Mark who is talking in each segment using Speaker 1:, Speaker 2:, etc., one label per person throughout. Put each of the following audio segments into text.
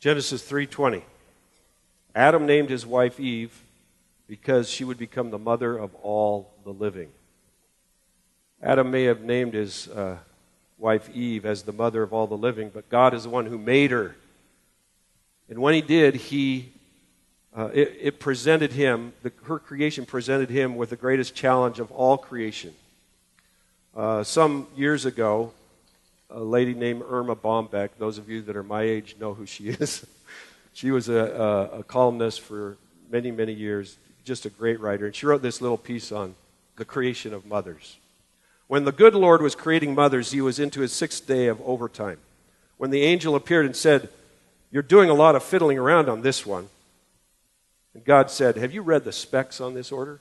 Speaker 1: Genesis 3:20. Adam named his wife Eve because she would become the mother of all the living. Adam may have named his wife Eve as the mother of all the living, but God is the one who made her. And when he did, it presented him, her creation presented him with the greatest challenge of all creation. Some years ago, a lady named Irma Bombeck, those of you that are my age know who she is. She was a columnist for many, many years, just a great writer. And she wrote this little piece on the creation of mothers. When the good Lord was creating mothers, he was into his sixth day of overtime. When the angel appeared and said, "You're doing a lot of fiddling around on this one." And God said, "Have you read the specs on this order?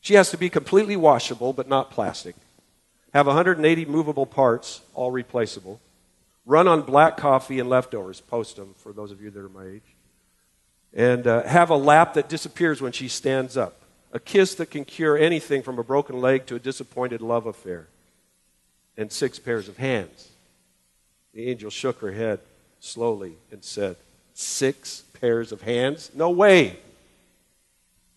Speaker 1: She has to be completely washable, but not plastic. Have 180 movable parts, all replaceable. Run on black coffee and leftovers." Post them for those of you that are my age. And have a lap that disappears when she stands up. A kiss that can cure anything from a broken leg to a disappointed love affair. And 6 pairs of hands. The angel shook her head slowly and said, 6 pairs of hands? No way.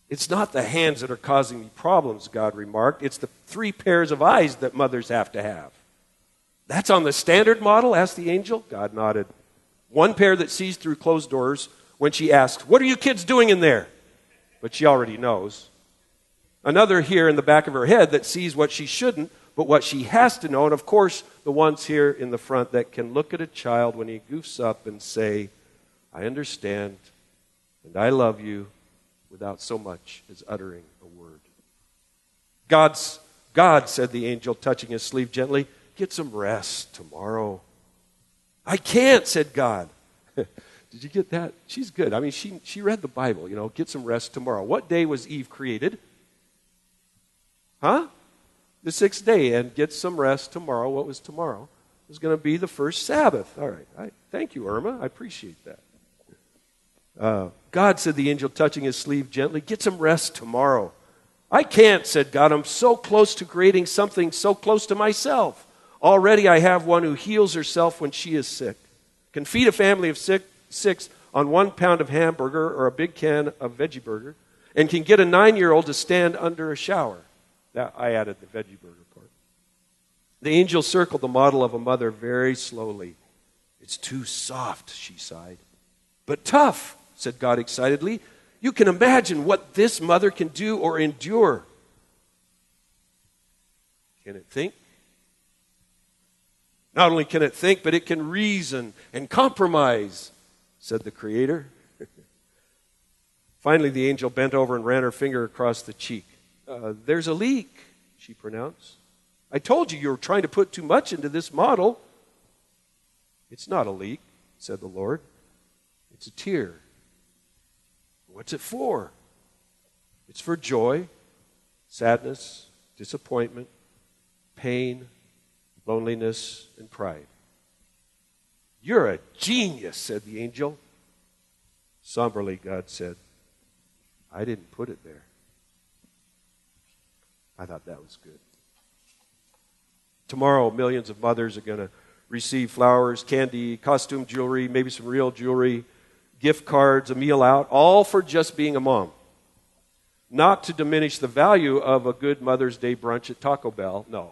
Speaker 1: It's not the hands that are causing me problems, God remarked. It's the 3 pairs of eyes that mothers have to have. That's on the standard model? Asked the angel. God nodded. 1 pair that sees through closed doors when she asks, "What are you kids doing in there?" But she already knows. Another here in the back of her head that sees what she shouldn't, but what she has to know. And of course, the ones here in the front that can look at a child when he goofs up and say, "I understand and I love you," without so much as uttering a word. God, said the angel, touching his sleeve gently, "Get some rest tomorrow." "I can't," said God. Did you get that? She's good. I mean, she read the Bible, get some rest tomorrow. What day was Eve created? Huh? The 6th day, and get some rest tomorrow. What was tomorrow? It was going to be the first Sabbath. All right. Thank you, Irma. I appreciate that. God, said the angel, touching his sleeve gently, "Get some rest tomorrow." "I can't," said God. "I'm so close to creating something so close to myself. Already I have one who heals herself when she is sick, can feed a family of 6 on 1 pound of hamburger or a big can of veggie burger, and can get a 9-year-old to stand under a shower." That, I added the veggie burger part. The angel circled the model of a mother very slowly. "It's too soft," she sighed. "But tough," said God excitedly. "You can imagine what this mother can do or endure." Can it think? Not only can it think, but it can reason and compromise, said the Creator. Finally, the angel bent over and ran her finger across the cheek. "There's a leak," she pronounced. "I told you were trying to put too much into this model." "It's not a leak," said the Lord. "It's a tear." "What's it for?" "It's for joy, sadness, disappointment, pain, loneliness, and pride." "You're a genius," said the angel. Somberly, God said, "I didn't put it there." I thought that was good. Tomorrow, millions of mothers are going to receive flowers, candy, costume jewelry, maybe some real jewelry, gift cards, a meal out, all for just being a mom. Not to diminish the value of a good Mother's Day brunch at Taco Bell, no.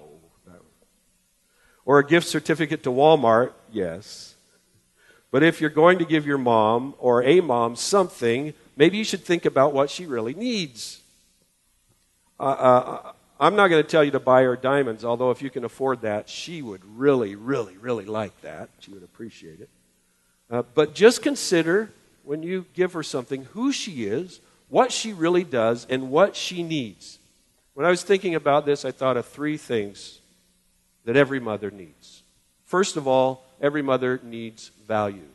Speaker 1: Or a gift certificate to Walmart, yes. But if you're going to give your mom or a mom something, maybe you should think about what she really needs. I'm not going to tell you to buy her diamonds, although if you can afford that, she would really, really, really like that. She would appreciate it. But just consider, when you give her something, who she is, what she really does, and what she needs. When I was thinking about this, I thought of 3 things that every mother needs. First of all, every mother needs value.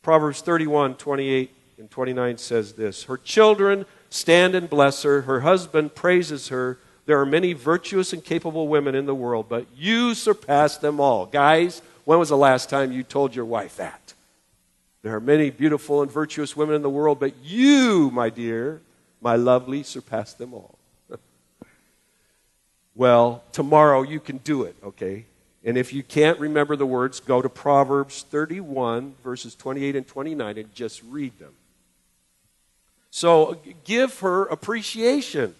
Speaker 1: Proverbs 31:28 and 29 says this, "Her children stand and bless her. Her husband praises her. There are many virtuous and capable women in the world, but you surpass them all." Guys, when was the last time you told your wife that? There are many beautiful and virtuous women in the world, but you, my dear, my lovely, surpass them all. Well, tomorrow you can do it, okay? And if you can't remember the words, go to Proverbs 31, verses 28 and 29, and just read them. So give her appreciation.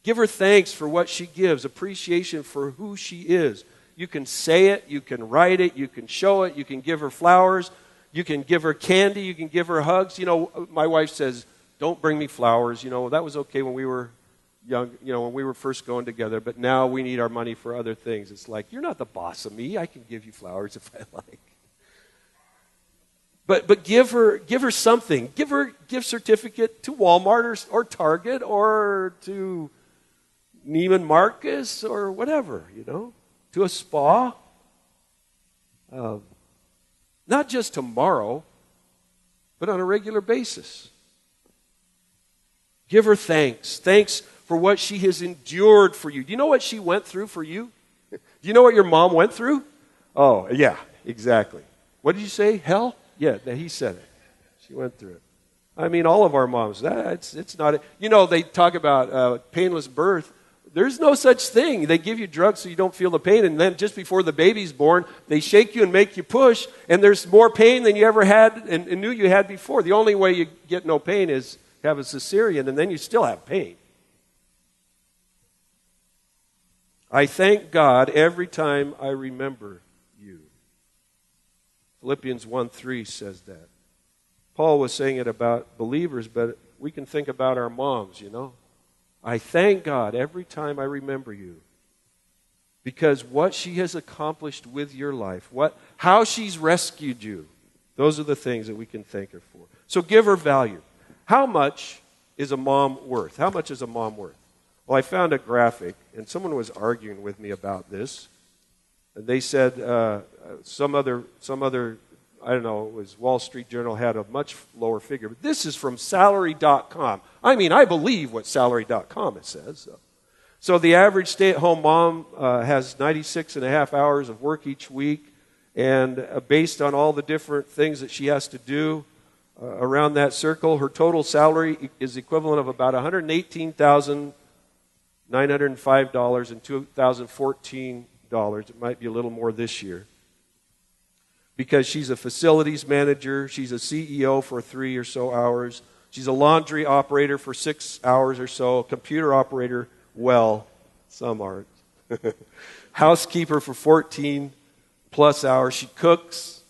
Speaker 1: Give her thanks for what she gives, appreciation for who she is. You can say it, you can write it, you can show it, you can give her flowers, you can give her candy, you can give her hugs. You know, my wife says, don't bring me flowers. You know, that was okay when we were young, you know, when we were first going together, but now we need our money for other things. It's like, you're not the boss of me. I can give you flowers if I like. But give her something. Give her a gift certificate to Walmart or Target or to Neiman Marcus or whatever, you know, to a spa. Not just tomorrow, but on a regular basis. Give her thanks. Thanks for what she has endured for you. Do you know what she went through for you? Do you know what your mom went through? Oh, yeah, exactly. What did you say? Hell? Yeah, he said it. She went through it. I mean, all of our moms. It's not. You know, they talk about painless birth. There's no such thing. They give you drugs so you don't feel the pain, and then just before the baby's born, they shake you and make you push, and there's more pain than you ever had and knew you had before. The only way you get no pain is have a cesarean, and then you still have pain. I thank God every time I remember you. Philippians 1:3 says that. Paul was saying it about believers, but we can think about our moms, you know. I thank God every time I remember you, because what she has accomplished with your life, how she's rescued you, those are the things that we can thank her for. So give her value. How much is a mom worth? How much is a mom worth? Well, I found a graphic, and someone was arguing with me about this. They said some other, I don't know, it was Wall Street Journal had a much lower figure. But this is from salary.com. I mean, I believe what salary.com says. So the average stay-at-home mom has 96 and a half hours of work each week, and based on all the different things that she has to do around that circle, her total salary is equivalent of about $118,905 in 2014 dollars. It might be a little more this year. Because she's a facilities manager, she's a CEO for 3 or so hours, she's a laundry operator for 6 hours or so, a computer operator, well, some aren't. Housekeeper for 14 plus hours. She cooks.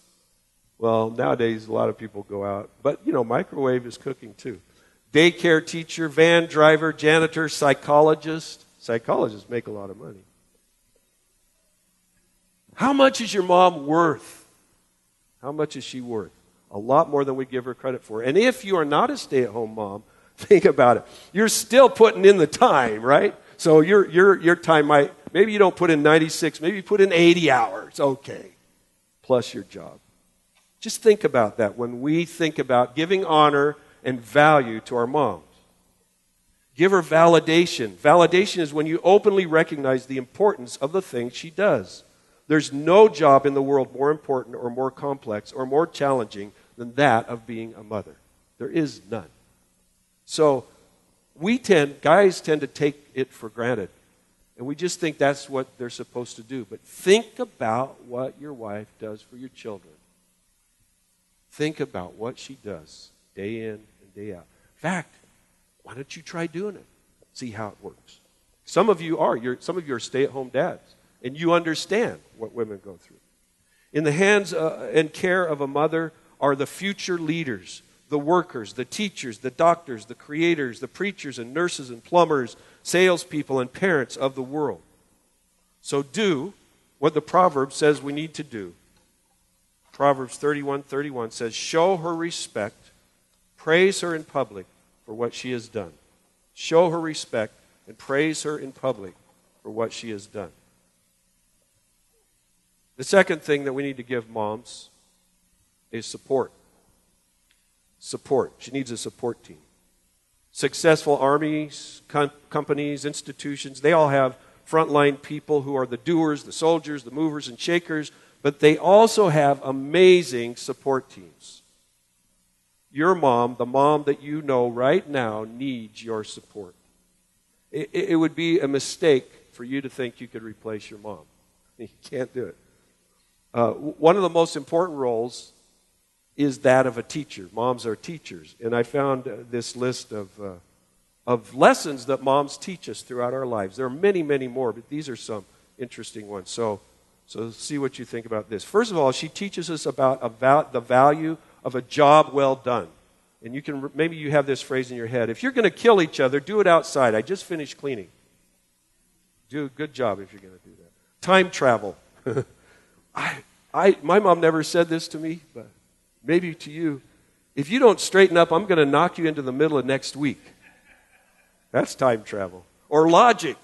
Speaker 1: Well, nowadays a lot of people go out, but you know, microwave is cooking too. Daycare teacher, van driver, janitor, psychologist. Psychologists make a lot of money. How much is your mom worth? How much is she worth? A lot more than we give her credit for. And if you are not a stay-at-home mom, think about it. You're still putting in the time, right? So your time might, maybe you don't put in 96, maybe you put in 80 hours, okay, plus your job. Just think about that when we think about giving honor and value to our moms. Give her validation. Validation is when you openly recognize the importance of the things she does. There's no job in the world more important or more complex or more challenging than that of being a mother. There is none. So guys tend to take it for granted. And we just think that's what they're supposed to do. But think about what your wife does for your children. Think about what she does day in and day out. In fact, why don't you try doing it? See how it works. Some of you are stay-at-home dads, and you understand what women go through. In the hands and care of a mother are the future leaders, the workers, the teachers, the doctors, the creators, the preachers and nurses and plumbers, salespeople and parents of the world. So do what the Proverbs says we need to do. Proverbs 31:31 says, show her respect, praise her in public for what she has done. Show her respect and praise her in public for what she has done. The second thing that we need to give moms is support. Support. She needs a support team. Successful armies, companies, institutions, they all have frontline people who are the doers, the soldiers, the movers and shakers, but they also have amazing support teams. Your mom, the mom that you know right now, needs your support. It would be a mistake for you to think you could replace your mom. You can't do it. One of the most important roles is that of a teacher. Moms are teachers. And I found this list of lessons that moms teach us throughout our lives. There are many, many more, but these are some interesting ones. So see what you think about this. First of all, she teaches us about the value of a job well done. And maybe you have this phrase in your head. If you're going to kill each other, do it outside. I just finished cleaning. Do a good job if you're going to do that. Time travel. My mom never said this to me, but maybe to you. If you don't straighten up, I'm going to knock you into the middle of next week. That's time travel. Or logic.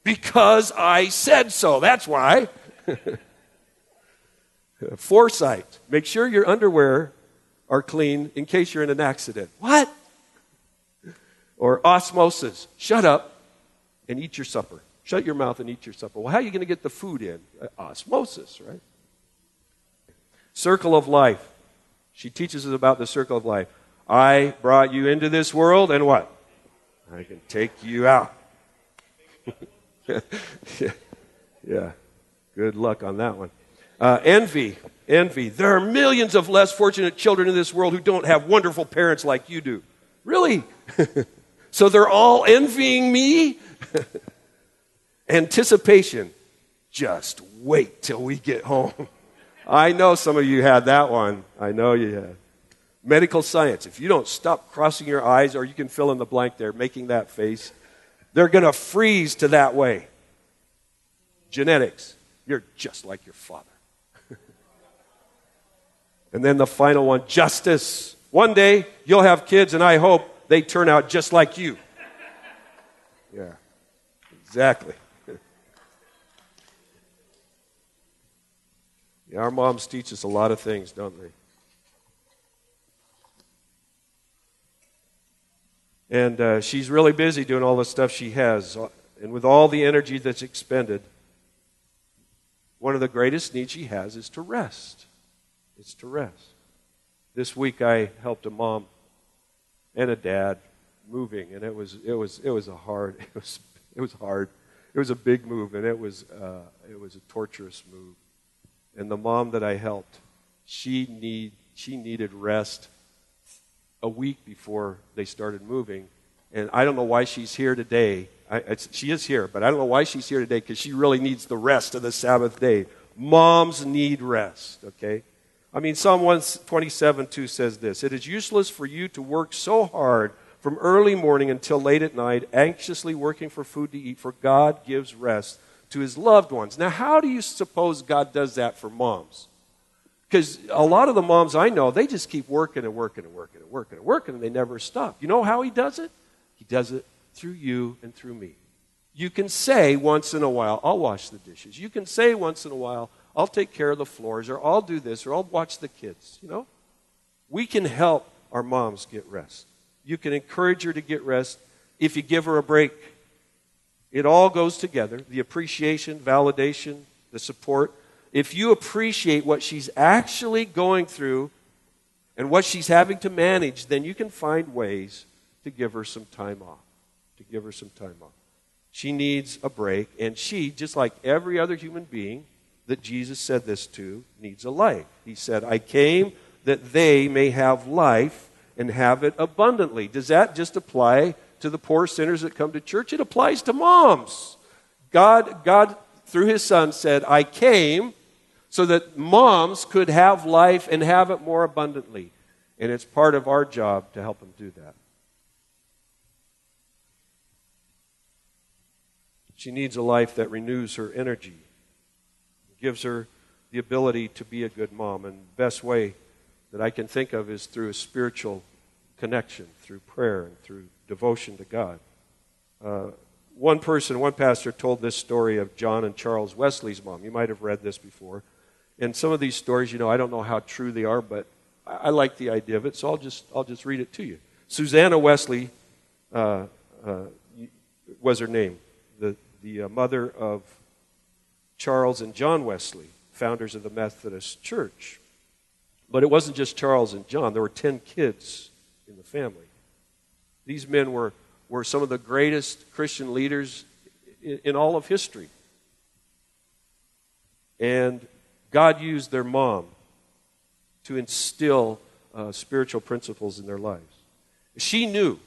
Speaker 1: Because I said so. That's why. Foresight. Make sure your underwear are clean in case you're in an accident. What? Or osmosis. Shut up and eat your supper. Shut your mouth and eat your supper. Well, how are you going to get the food in? Osmosis, right? Circle of life. She teaches us about the circle of life. I brought you into this world, and what? I can take you out. Yeah. Good luck on that one. Envy. There are millions of less fortunate children in this world who don't have wonderful parents like you do. Really? So they're all envying me? Anticipation. Just wait till we get home. I know some of you had that one. I know you had. Medical science. If you don't stop crossing your eyes, or you can fill in the blank there, making that face, they're going to freeze to that way. Genetics. You're just like your father. And then the final one, justice. One day, you'll have kids, and I hope they turn out just like you. Yeah, exactly. Yeah, our moms teach us a lot of things, don't they? And she's really busy doing all the stuff she has. And with all the energy that's expended, one of the greatest needs she has is to rest. It's to rest. This week I helped a mom and a dad moving, and it was hard. It was a big move, and it was a torturous move. And the mom that I helped, she needed rest a week before they started moving. And I don't know why she's here today. She is here, but I don't know why she's here today, because she really needs the rest of the Sabbath day. Moms need rest, okay? I mean, Psalm 127:2 says this: "It is useless for you to work so hard from early morning until late at night, anxiously working for food to eat, for God gives rest to his loved ones." Now, how do you suppose God does that for moms? Because a lot of the moms I know, they just keep working and working and working and working and working, and they never stop. You know how he does it? He does it through you and through me. You can say once in a while, I'll wash the dishes. You can say once in a while, I'll take care of the floors, or I'll do this, or I'll watch the kids, you know? We can help our moms get rest. You can encourage her to get rest if you give her a break. It all goes together, the appreciation, validation, the support. If you appreciate what she's actually going through and what she's having to manage, then you can find ways to give her some time off. She needs a break, and she, just like every other human being that Jesus said this to, needs a life. He said, I came that they may have life and have it abundantly. Does that just apply to the poor sinners that come to church? It applies to moms. God, through his Son, said, I came so that moms could have life and have it more abundantly. And it's part of our job to help them do that. She needs a life that renews her energy, gives her the ability to be a good mom. And the best way that I can think of is through a spiritual connection, through prayer and through devotion to God. One pastor told this story of John and Charles Wesley's mom. You might have read this before. And some of these stories, I don't know how true they are, but I like the idea of it, so I'll just read it to you. Susanna Wesley was her name, the mother of Charles and John Wesley, founders of the Methodist Church. But it wasn't just Charles and John. There were 10 kids in the family. These men were some of the greatest Christian leaders in all of history. And God used their mom to instill spiritual principles in their lives. She knew,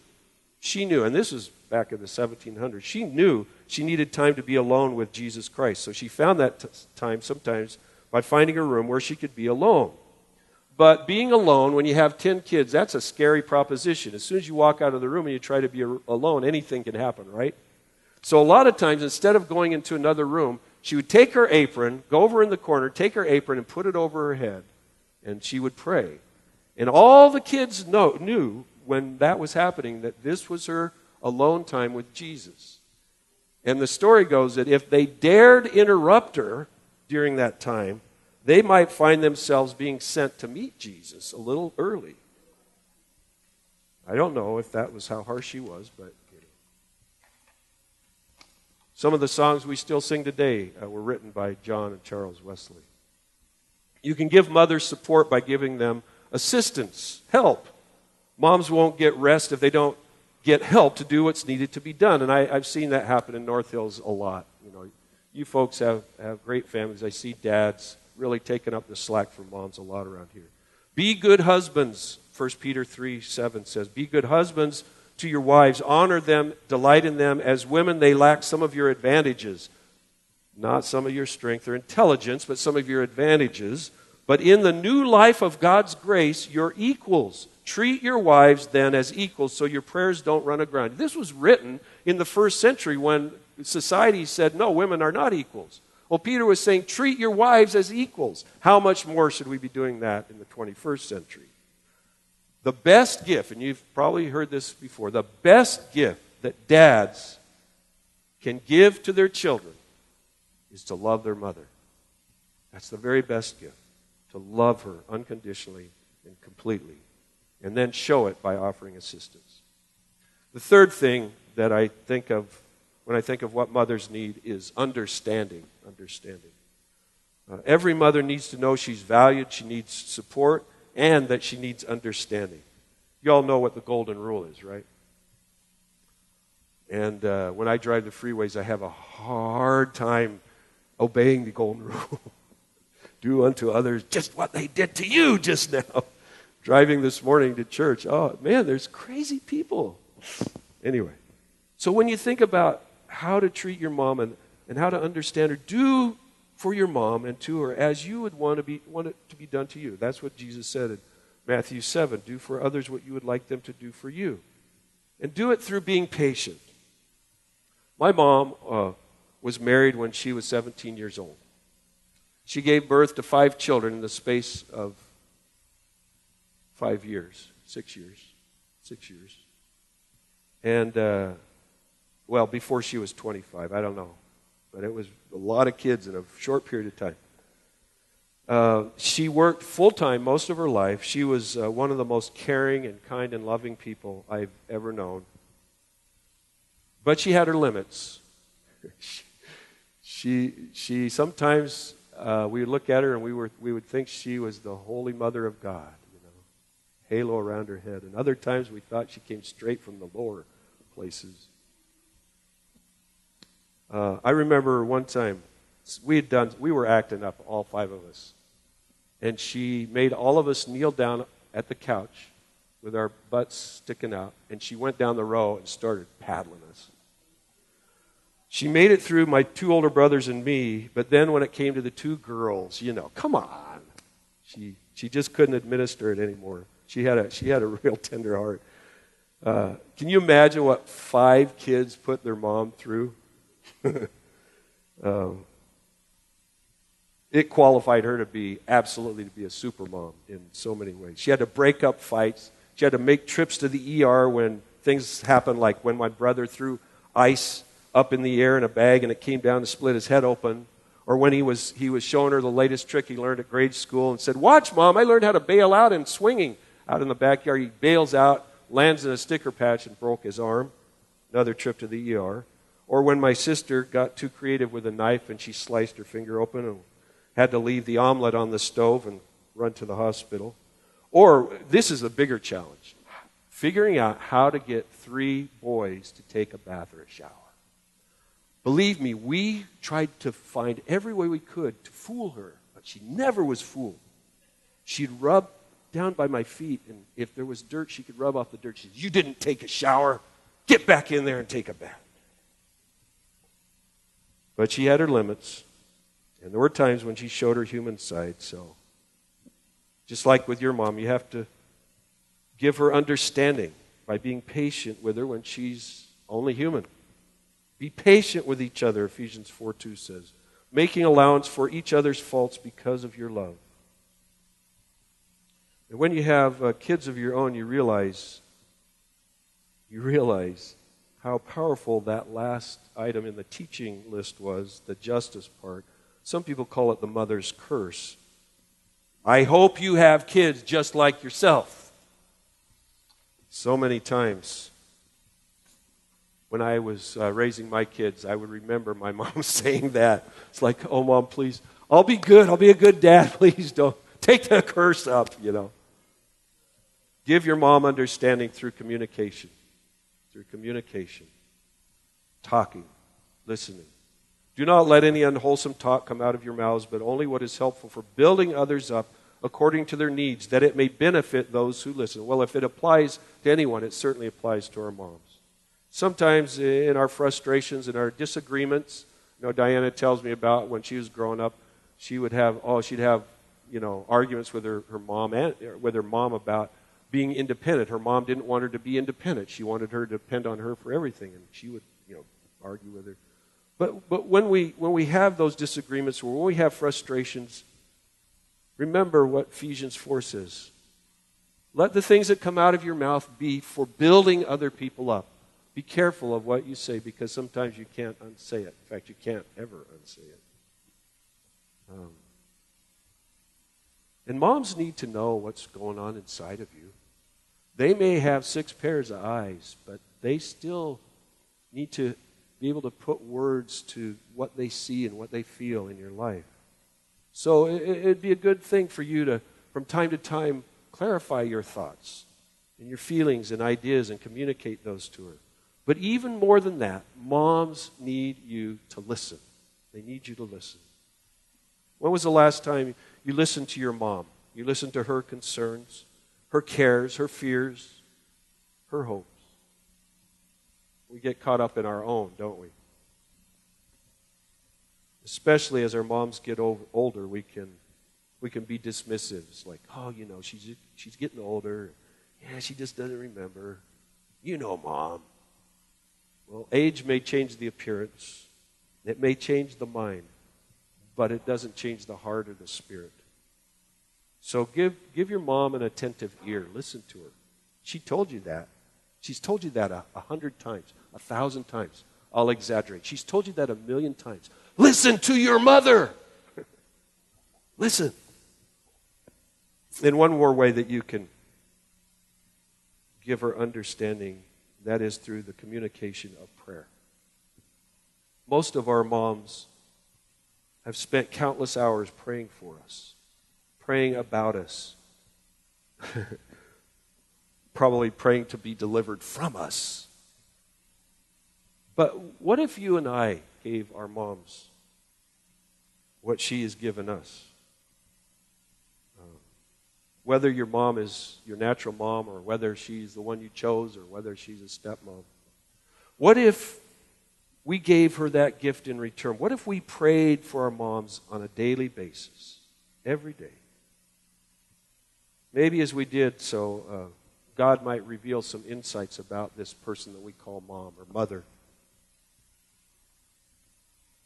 Speaker 1: and this was back in the 1700s, she knew she needed time to be alone with Jesus Christ. So she found that time sometimes by finding a room where she could be alone. But being alone, when you have 10 kids, that's a scary proposition. As soon as you walk out of the room and you try to be alone, anything can happen, right? So a lot of times, instead of going into another room, she would take her apron, go over in the corner, take her apron and put it over her head, and she would pray. And all the kids knew when that was happening that this was her alone time with Jesus. And the story goes that if they dared interrupt her during that time, they might find themselves being sent to meet Jesus a little early. I don't know if that was how harsh she was, but some of the songs we still sing today were written by John and Charles Wesley. You can give mothers support by giving them assistance, help. Moms won't get rest if they don't get help to do what's needed to be done. And I've seen that happen in North Hills a lot. You folks have great families. I see dads really taking up the slack for moms a lot around here. Be good husbands, 1 Peter 3:7 says. Be good husbands to your wives. Honor them, delight in them. As women, they lack some of your advantages. Not some of your strength or intelligence, but some of your advantages. But in the new life of God's grace, you're equals. Treat your wives then as equals so your prayers don't run aground. This was written in the first century when society said, no, women are not equals. Well, Peter was saying, treat your wives as equals. How much more should we be doing that in the 21st century? The best gift, and you've probably heard this before, the best gift that dads can give to their children is to love their mother. That's the very best gift, to love her unconditionally and completely, and then show it by offering assistance. The third thing that I think of when I think of what mothers need is understanding. Every mother needs to know she's valued, she needs support, and that she needs understanding. You all know what the golden rule is, right? And when I drive the freeways, I have a hard time obeying the golden rule. Do unto others just what they did to you just now. Driving this morning to church, oh man, there's crazy people. Anyway, so when you think about how to treat your mom and how to understand her, do for your mom and to her as you would want it to be done to you. That's what Jesus said in Matthew 7. Do for others what you would like them to do for you. And do it through being patient. My mom was married when she was 17 years old. She gave birth to 5 children in the space of 6 years. And, well, before she was 25, I don't know. But it was a lot of kids in a short period of time. She worked full-time most of her life. She was one of the most caring and kind and loving people I've ever known. But she had her limits. She sometimes, we would look at her and we would think she was the Holy Mother of God. Halo around her head. And other times we thought she came straight from the lower places. I remember one time we were acting up, all 5 of us. And she made all of us kneel down at the couch with our butts sticking out. And she went down the row and started paddling us. She made it through my 2 older brothers and me, but then when it came to the 2 girls, come on. She just couldn't administer it anymore. She had a real tender heart. Can you imagine what 5 kids put their mom through? It qualified her to be a super mom in so many ways. She had to break up fights. She had to make trips to the ER when things happened, like when my brother threw ice up in the air in a bag and it came down and split his head open. Or when he was showing her the latest trick he learned at grade school and said, "Watch, Mom, I learned how to bail out in swinging." Out in the backyard, he bails out, lands in a sticker patch and broke his arm. Another trip to the ER. Or when my sister got too creative with a knife and she sliced her finger open and had to leave the omelet on the stove and run to the hospital. Or, this is a bigger challenge, figuring out how to get 3 boys to take a bath or a shower. Believe me, we tried to find every way we could to fool her, but she never was fooled. She'd rub down by my feet, and if there was dirt, she could rub off the dirt. She said, "You didn't take a shower. Get back in there and take a bath." But she had her limits, and there were times when she showed her human side. So, just like with your mom, you have to give her understanding by being patient with her when she's only human. Be patient with each other, Ephesians 4:2 says, making allowance for each other's faults because of your love. And when you have kids of your own, you realize how powerful that last item in the teaching list was, the justice part. Some people call it the mother's curse. I hope you have kids just like yourself. So many times when I was raising my kids, I would remember my mom saying that. It's like, "Oh, Mom, please, I'll be good. I'll be a good dad. Please don't take the curse up, you know." Give your mom understanding through communication. Talking, listening. Do not let any unwholesome talk come out of your mouths, but only what is helpful for building others up according to their needs, that it may benefit those who listen. Well, if it applies to anyone, it certainly applies to our moms. Sometimes in our frustrations and our disagreements, Diana tells me about when she was growing up, she'd have arguments with her mom and with her mom about being independent. Her mom didn't want her to be independent. She wanted her to depend on her for everything, and she would, argue with her. But when we have those disagreements, or when we have frustrations, remember what Ephesians 4 says. Let the things that come out of your mouth be for building other people up. Be careful of what you say, because sometimes you can't unsay it. In fact, you can't ever unsay it. And moms need to know what's going on inside of you. They may have 6 pairs of eyes, but they still need to be able to put words to what they see and what they feel in your life. So it'd be a good thing for you to, from time to time, clarify your thoughts and your feelings and ideas and communicate those to her. But even more than that, moms need you to listen. They need you to listen. When was the last time you listened to your mom? You listened to her concerns, her cares, her fears, her hopes. We get caught up in our own, don't we? Especially as our moms get older, we can be dismissive. It's like, "Oh, she's getting older. Yeah, she just doesn't remember. Mom." Well, age may change the appearance. It may change the mind, but it doesn't change the heart or the spirit. So give your mom an attentive ear. Listen to her. She told you that. She's told you that 100 times, 1,000 times. I'll exaggerate. She's told you that 1,000,000 times. Listen to your mother. Listen. And one more way that you can give her understanding, that is through the communication of prayer. Most of our moms have spent countless hours praying for us, praying about us, probably praying to be delivered from us. But what if you and I gave our moms what she has given us? Whether your mom is your natural mom, or whether she's the one you chose, or whether she's a stepmom. What if we gave her that gift in return? What if we prayed for our moms on a daily basis, every day? Maybe as we did so, God might reveal some insights about this person that we call mom or mother.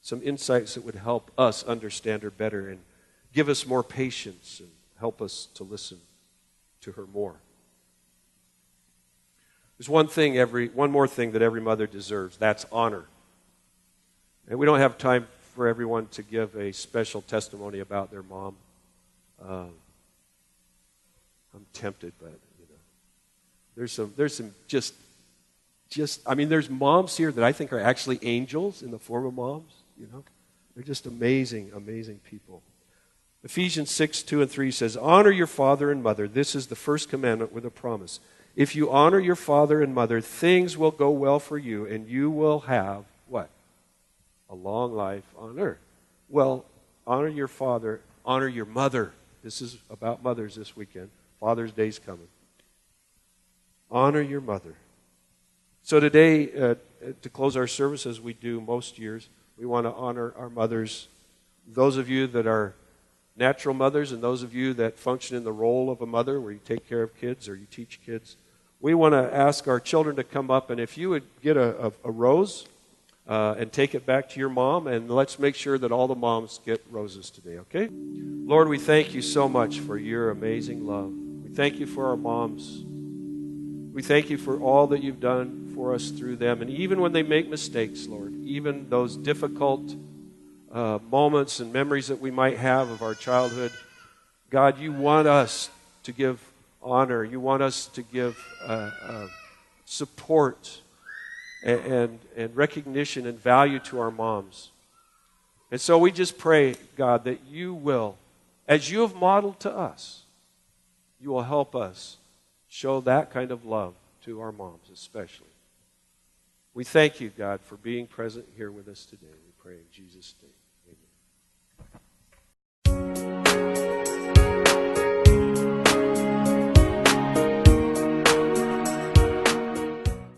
Speaker 1: Some insights that would help us understand her better and give us more patience and help us to listen to her more. There's one more thing that every mother deserves. That's honor. And we don't have time for everyone to give a special testimony about their mom. I'm tempted, but there's some just there's moms here that I think are actually angels in the form of moms. They're just amazing, amazing people. Ephesians 6:2-3 says, "Honor your father and mother. This is the first commandment with a promise. If you honor your father and mother, things will go well for you, and you will have" what? a long life on earth. Well, honor your father, honor your mother. This is about mothers this weekend. Father's Day's coming. Honor your mother. So today, to close our service as we do most years, we want to honor our mothers. Those of you that are natural mothers and those of you that function in the role of a mother where you take care of kids or you teach kids, we want to ask our children to come up, and if you would get a rose and take it back to your mom, and let's make sure that all the moms get roses today, okay? Lord, we thank you so much for your amazing love. We thank you for our moms. We thank you for all that you've done for us through them. And even when they make mistakes, Lord, even those difficult moments and memories that we might have of our childhood, God, you want us to give honor. You want us to give support and recognition and value to our moms. And so we just pray, God, that you will, as you have modeled to us, you will help us show that kind of love to our moms especially. We thank you, God, for being present here with us today. We pray in Jesus' name.